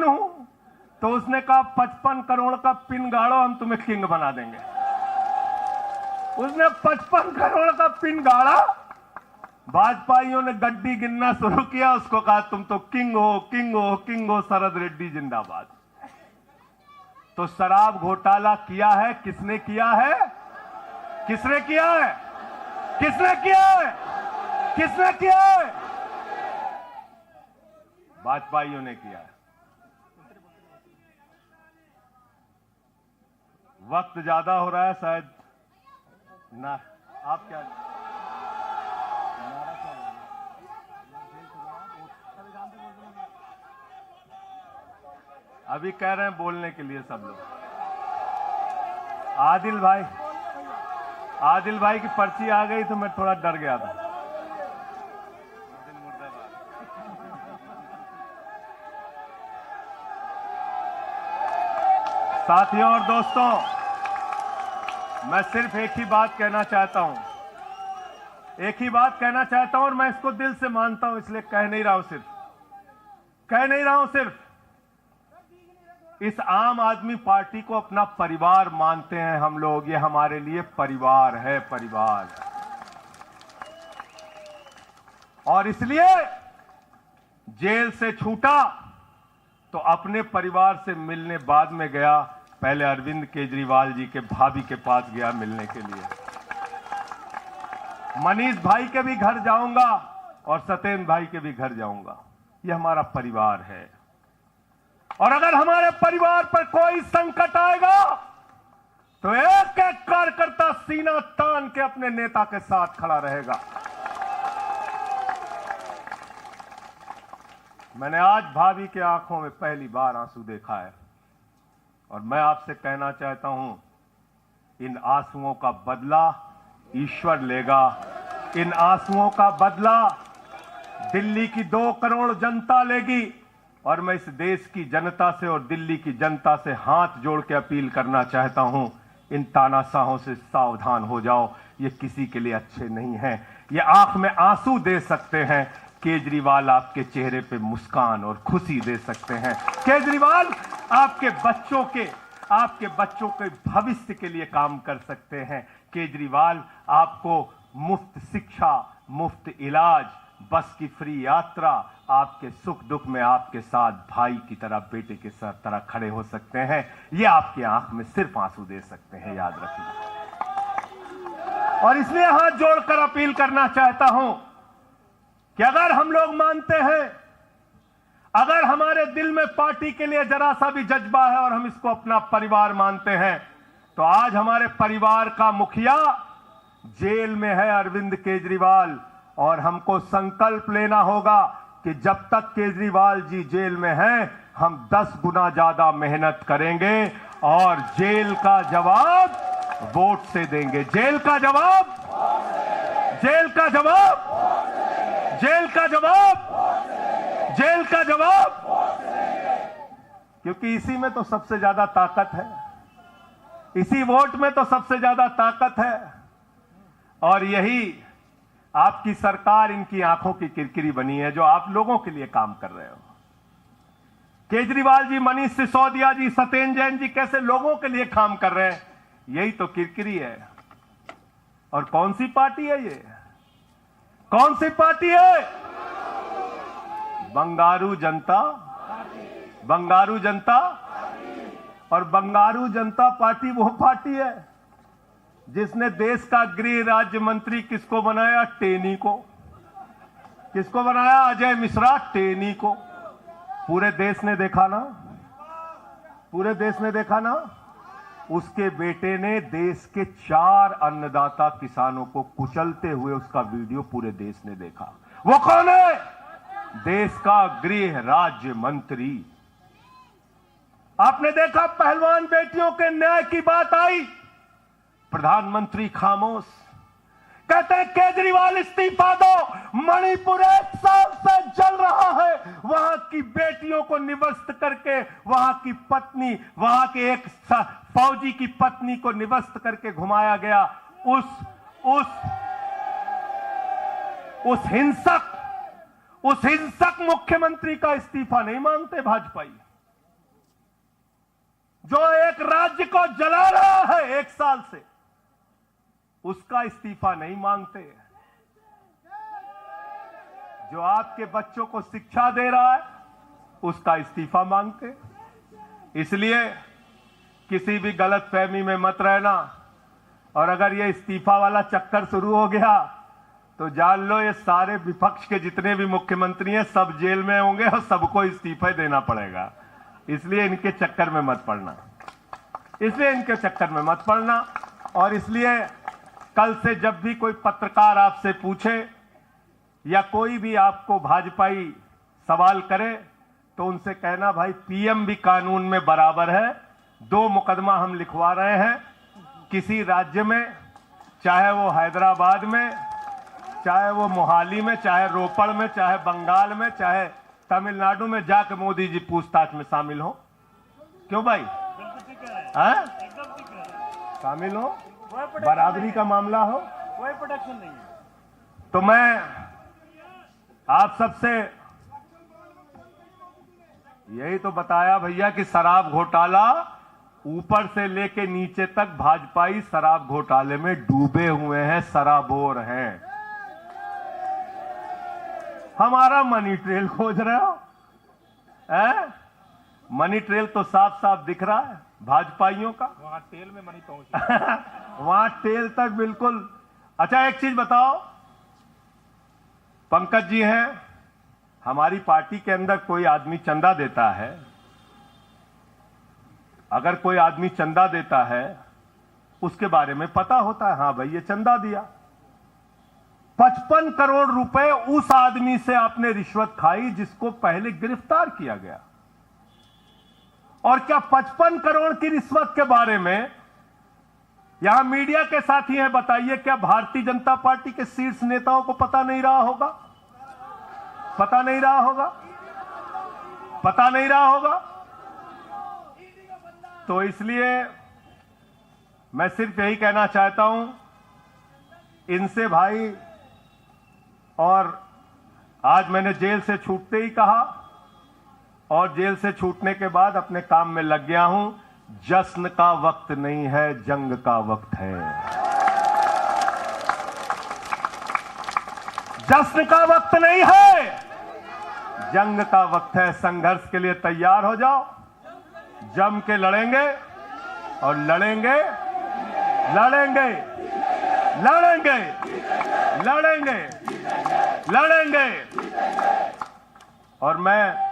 हूं, तो उसने कहा 55 करोड़ का पिन गाड़ो, हम तुम्हें किंग बना देंगे। उसने 55 करोड़ का पिन गाड़ा, भाजपाइयों ने गड्डी गिनना शुरू किया, उसको कहा तुम तो किंग हो, किंग हो, किंग हो, शरद रेड्डी जिंदाबाद। तो शराब घोटाला किया है किसने किया है? किसने किया है? किसने किया है? किसने किया है? भाजपाइयों ने किया है। वक्त ज्यादा हो रहा है शायद ना, आप क्या अभी कह रहे हैं बोलने के लिए सब लोग। आदिल भाई की पर्ची आ गई तो मैं थोड़ा डर गया था। साथियों और दोस्तों, मैं सिर्फ एक ही बात कहना चाहता हूं, एक ही बात कहना चाहता हूं, और मैं इसको दिल से मानता हूं, इसलिए कह नहीं रहा हूं सिर्फ इस आम आदमी पार्टी को अपना परिवार मानते हैं हम लोग। ये हमारे लिए परिवार है, परिवार। और इसलिए जेल से छूटा तो अपने परिवार से मिलने बाद में गया, पहले अरविंद केजरीवाल जी के भाभी के पास गया मिलने के लिए। मनीष भाई के भी घर जाऊंगा और सत्येंद्र भाई के भी घर जाऊंगा। ये हमारा परिवार है। और अगर हमारे परिवार पर कोई संकट आएगा तो एक एक कार्यकर्ता सीना तान के अपने नेता के साथ खड़ा रहेगा। मैंने आज भाभी के आंखों में पहली बार आंसू देखा है, और मैं आपसे कहना चाहता हूं, इन आंसुओं का बदला ईश्वर लेगा। इन आंसुओं का बदला दिल्ली की 2 करोड़ जनता लेगी। और मैं इस देश की जनता से और दिल्ली की जनता से हाथ जोड़ के अपील करना चाहता हूं, इन तानाशाहों से सावधान हो जाओ। ये किसी के लिए अच्छे नहीं हैं। ये आंख में आंसू दे सकते हैं, केजरीवाल आपके चेहरे पे मुस्कान और खुशी दे सकते हैं। केजरीवाल आपके बच्चों के भविष्य के लिए काम कर सकते हैं। केजरीवाल आपको मुफ्त शिक्षा, मुफ्त इलाज, बस की फ्री यात्रा, आपके सुख दुख में आपके साथ भाई की तरह, बेटे के साथ तरह खड़े हो सकते हैं। ये आपकी आंख में सिर्फ आंसू दे सकते हैं, याद रखिए। और इसलिए हाथ जोड़कर अपील करना चाहता हूं कि अगर हम लोग मानते हैं, अगर हमारे दिल में पार्टी के लिए जरा सा भी जज्बा है और हम इसको अपना परिवार मानते हैं, तो आज हमारे परिवार का मुखिया जेल में है, अरविंद केजरीवाल। और हमको संकल्प लेना होगा कि जब तक केजरीवाल जी जेल में हैं, हम 10 गुना ज्यादा मेहनत करेंगे और जेल का जवाब वोट से देंगे। जेल का जवाब, जेल का जवाब, जेल का जवाब, जेल का जवाब, क्योंकि इसी में तो सबसे ज्यादा ताकत है, इसी वोट में तो सबसे ज्यादा ताकत है। और यही आपकी सरकार इनकी आंखों की किरकिरी बनी है, जो आप लोगों के लिए काम कर रहे हो। केजरीवाल जी, मनीष सिसोदिया जी, सत्येंद्र जैन जी कैसे लोगों के लिए काम कर रहे हैं, यही तो किरकिरी है। और कौन सी पार्टी है ये? कौन सी पार्टी है? बंगारू जनता, बंगारू जनता। और बंगारू जनता पार्टी वो पार्टी है जिसने देश का गृह राज्य मंत्री किसको बनाया? टेनी को। किसको बनाया? अजय मिश्रा टेनी को। पूरे देश ने देखा ना, पूरे देश ने देखा ना। उसके बेटे ने देश के 4 अन्नदाता किसानों को कुचलते हुए उसका वीडियो पूरे देश ने देखा। वो कौन है? देश का गृह राज्य मंत्री। आपने देखा पहलवान बेटियों के न्याय की बात आई, प्रधानमंत्री खामोश। कहते हैं केजरीवाल इस्तीफा दो। मणिपुर 1 साल से जल रहा है, वहां की बेटियों को निवस्त करके, वहां की पत्नी, वहां के एक फौजी की पत्नी को निवस्त करके घुमाया गया। उस हिंसक मुख्यमंत्री का इस्तीफा नहीं मांगते भाजपाई। जो एक राज्य को जला रहा है 1 साल से, उसका इस्तीफा नहीं मांगते। जो आपके बच्चों को शिक्षा दे रहा है, उसका इस्तीफा मांगते। इसलिए किसी भी गलतफहमी में मत रहना, और अगर ये इस्तीफा वाला चक्कर शुरू हो गया तो जान लो ये सारे विपक्ष के जितने भी मुख्यमंत्री हैं सब जेल में होंगे और सबको इस्तीफा देना पड़ेगा। इसलिए इनके चक्कर में मत पड़ना, और इसलिए कल से जब भी कोई पत्रकार आपसे पूछे या कोई भी आपको भाजपाई सवाल करे तो उनसे कहना, भाई पीएम भी कानून में बराबर है। 2 मुकदमा हम लिखवा रहे हैं किसी राज्य में, चाहे वो हैदराबाद में, चाहे वो मोहाली में, चाहे रोपड़ में, चाहे बंगाल में, चाहे तमिलनाडु में, जाकर मोदी जी पूछताछ में शामिल हो। क्यों भाई? शामिल हो, बराबरी का मामला हो, कोई प्रोटेक्शन नहीं है। तो मैं आप सबसे यही तो बताया भैया कि शराब घोटाला ऊपर से लेके नीचे तक भाजपाई शराब घोटाले में डूबे हुए हैं, सराबोर हैं। हमारा मनी ट्रेल खोज रहे हो? मनी ट्रेल तो साफ साफ दिख रहा है भाजपाइयों का। वहां टेल में मनी पहुंच वहां टेल तक बिल्कुल। अच्छा एक चीज बताओ, पंकज जी हैं, हमारी पार्टी के अंदर कोई आदमी चंदा देता है, अगर कोई आदमी चंदा देता है उसके बारे में पता होता है, हाँ भाई ये चंदा दिया। 55 करोड़ रुपए उस आदमी से आपने रिश्वत खाई जिसको पहले गिरफ्तार किया गया। और क्या 55 करोड़ की रिश्वत के बारे में यहां मीडिया के साथी हैं, बताइए क्या भारतीय जनता पार्टी के शीर्ष नेताओं को पता नहीं रहा होगा? पता नहीं रहा होगा। तो इसलिए मैं सिर्फ यही कहना चाहता हूं इनसे भाई, और आज मैंने जेल से छूटते ही कहा और जेल से छूटने के बाद अपने काम में लग गया हूं। जश्न का वक्त नहीं है, जंग का वक्त है। जश्न का वक्त नहीं है, जंग का वक्त है। संघर्ष के लिए तैयार हो जाओ, जम के लड़ेंगे और लड़ेंगे लड़ेंगे लड़ेंगे लड़ेंगे लड़ेंगे। और मैं